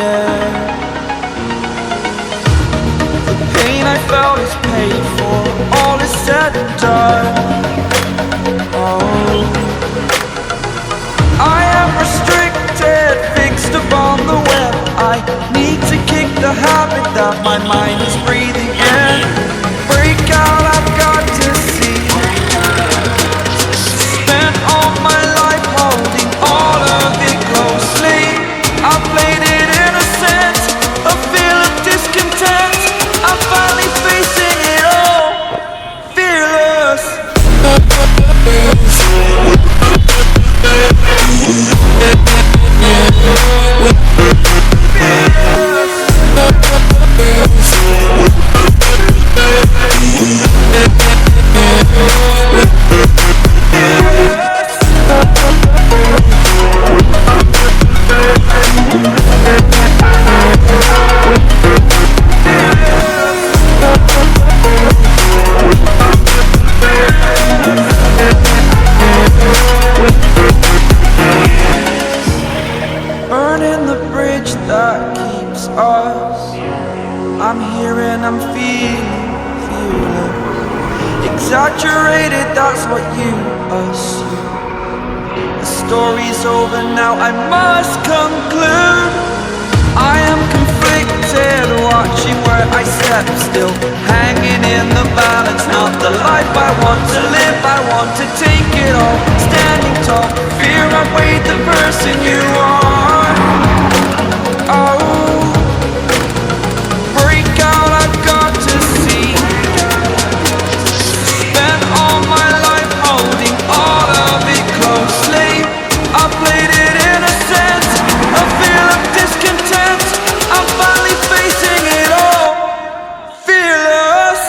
air. The pain I felt is paid for, all is said and done. Oh, I am restricted, fixed upon the web. I need to kick the habit that my mind is breathing in. Break out, I've got to see. Spent all my life holding all of it closely. I played it innocent, a feel of discontent. I'm finally facing it all, fearless. Burning the bridge that keeps us. I'm here and I'm feeling exaggerated, that's what you assume. The story's over now, I must conclude. I am conflicted, watching where I step still, hanging in the balance. Not the life I want to live, I want to take it all. Standing tall, fear outweighed the person you are. Oh, break out, I've got to see. Spent all my life holding all of it closely. I played it innocent, a feel of discontent. I'm finally facing it all, fearless.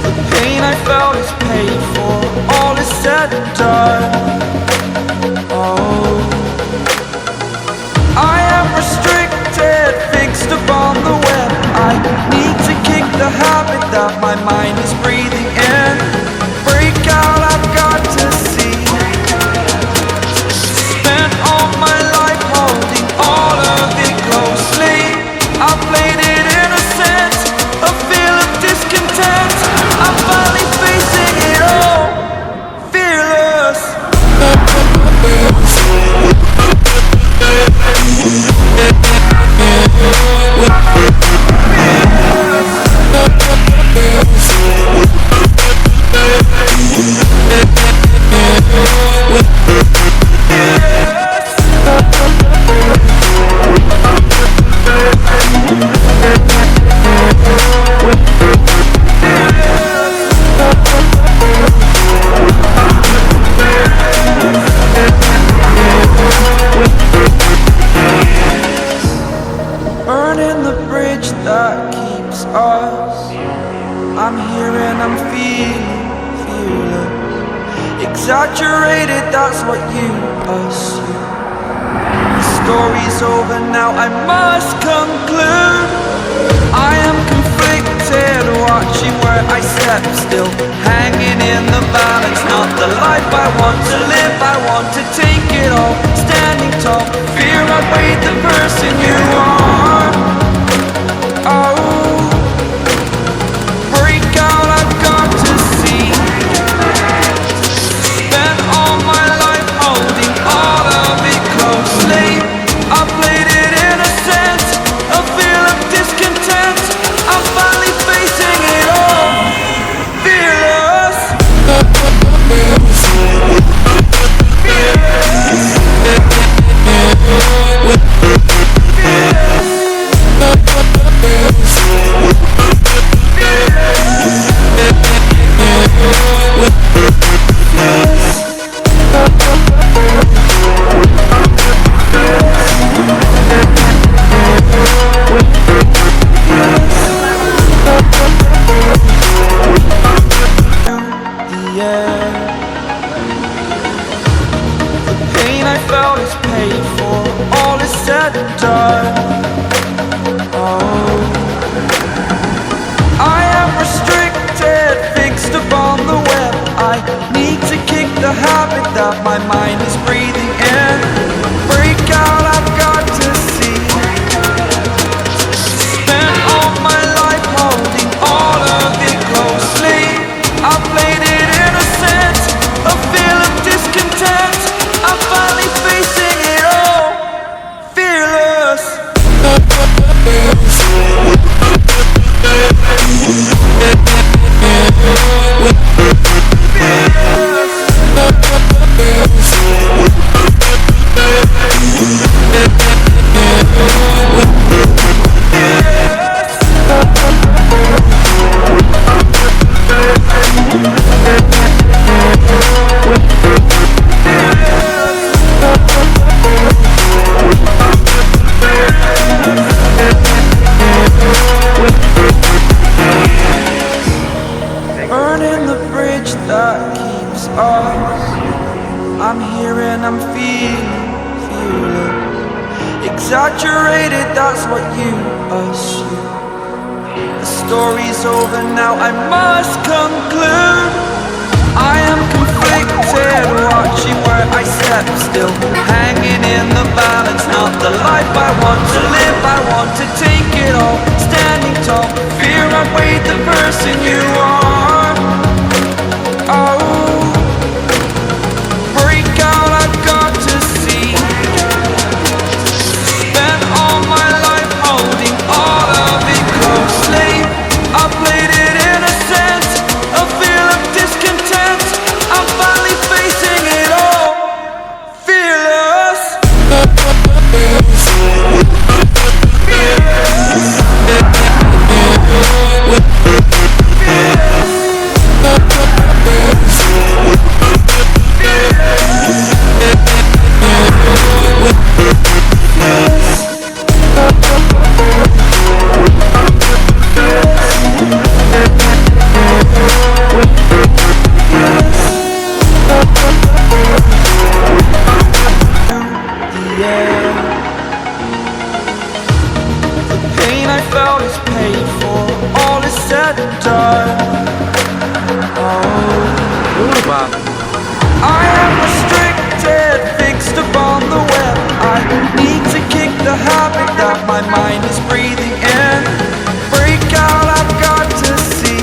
The pain I felt is paid for, all is said and done. Oh, I am restricted, fixed upon the web. I need to kick the habit that my mind is breathing in. Break out, I've got to see. Spent all my life holding all of it closely. I played it innocent, a feel of discontent. I'm finally facing it all, fearless. Burning the bridge that keeps us. I'm here and I'm feeling exaggerated, that's what you assume. The story's over now, I must conclude. I am conflicted, watching where I step still, hanging in the balance. Not the life I want to live, I want to take it all. Standing tall, fear outweighed the person you are. Oh, break out, I've got to see. Spent all my life holding all of it closely. I played it innocent, a feel of discontent. I'm finally facing it all, fearless. Fearless. felt is paid for, all is said and done. Oh, I am restricted, fixed upon the web. I need to kick the habit that my mind is breathing in. Break out, I've got to see. Spent all my life holding all of it closely. I played it innocent, a feel of discontent. I'm finally facing it all, fearless. Burning the bridge that keeps us. I'm here and I'm feeling exaggerated, that's what you assume. The story's over now, I must conclude. I am conflicted, watching where I step still, hanging in the balance, not the life I want to live. I want to take it all, standing tall, fear I weighed the person you are. Oh, break out, I've got to see. Spent all my life holding all of it closely. I played it innocent, a feel of discontent. I'm finally facing it all, fearless. I felt is paid for, all is said and done. Oh, I am restricted, fixed upon the web. I need to kick the habit that my mind is breathing in. Break out, I've got to see.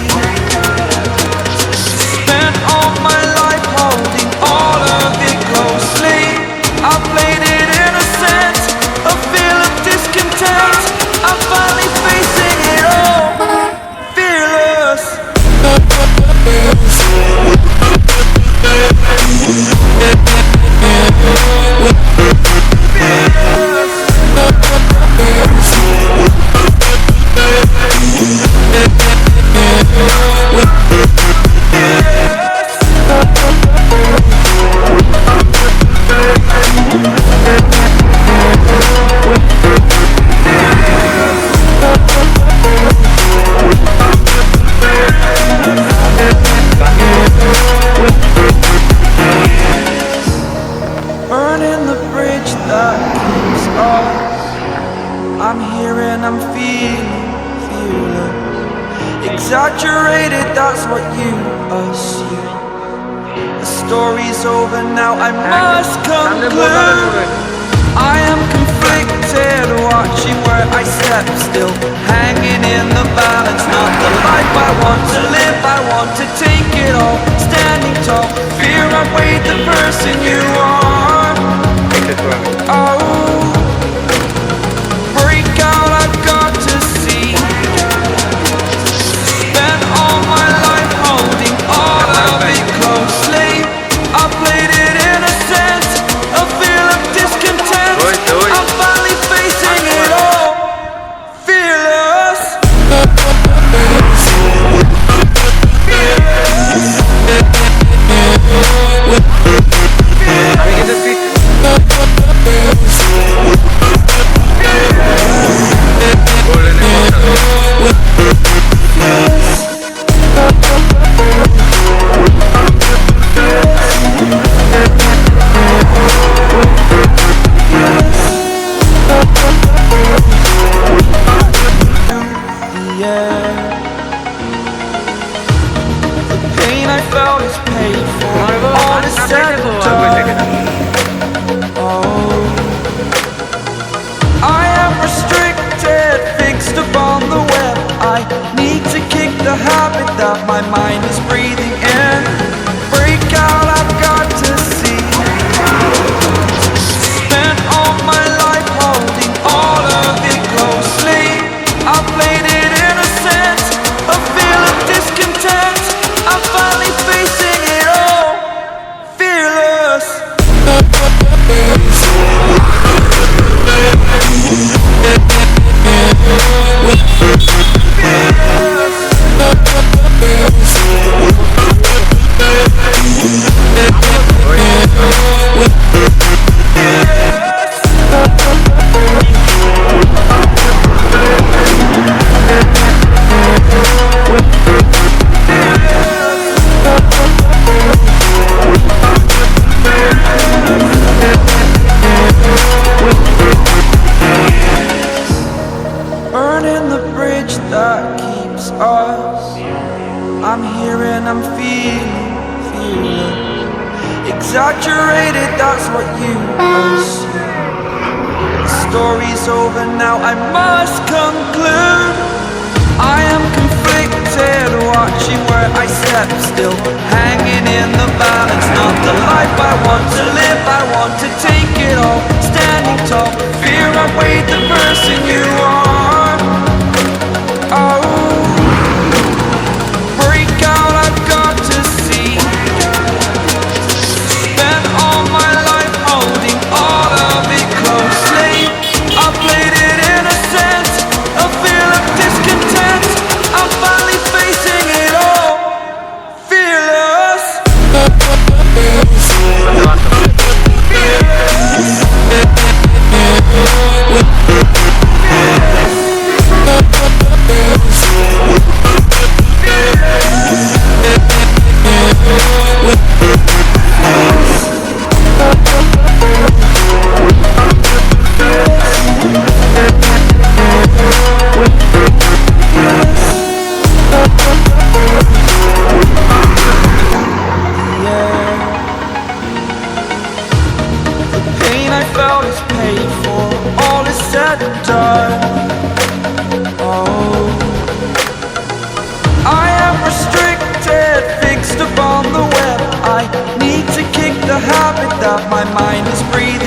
Spent all my life holding all of it closely. I played it innocent, a feel of discontent. I'm finally facing it all, fearless. Burning the bridge that keeps us. I'm here and I'm feeling exaggerated, that's what you assume. The story's over now, I must conclude. I am conflicted, watching where I step still, hanging in the balance, not the life I want to live. I want to take it all, standing tall, fear I weighed the person you are. Oh, break out, I've got to see. Spent all my life holding all of it closely. I played it innocent, a feel of discontent. I'm finally facing it all, fearless. Fearless. my mind is breathing in. Break out, I've got to see. Spent all my life holding all of it closely. I played it innocent, a feel of discontent. I'm finally facing it all, fearless. Burning the bridge that keeps us. I'm here and I'm feeling exaggerated, that's what you assume. The story's over now, I must conclude. I am conflicted, watching where I step, still hanging in the balance. Not the life I want to live, I want to take it all. Standing tall, fear I weighed the person you are. Oh, break out, I've got to see. Spent all my life holding all of it closely. I played it innocent, a feel of discontent. I'm finally facing it all, fearless. I felt is paid for, all is said and done. Oh, I am restricted, fixed upon the web. I need to kick the habit that my mind is breathing.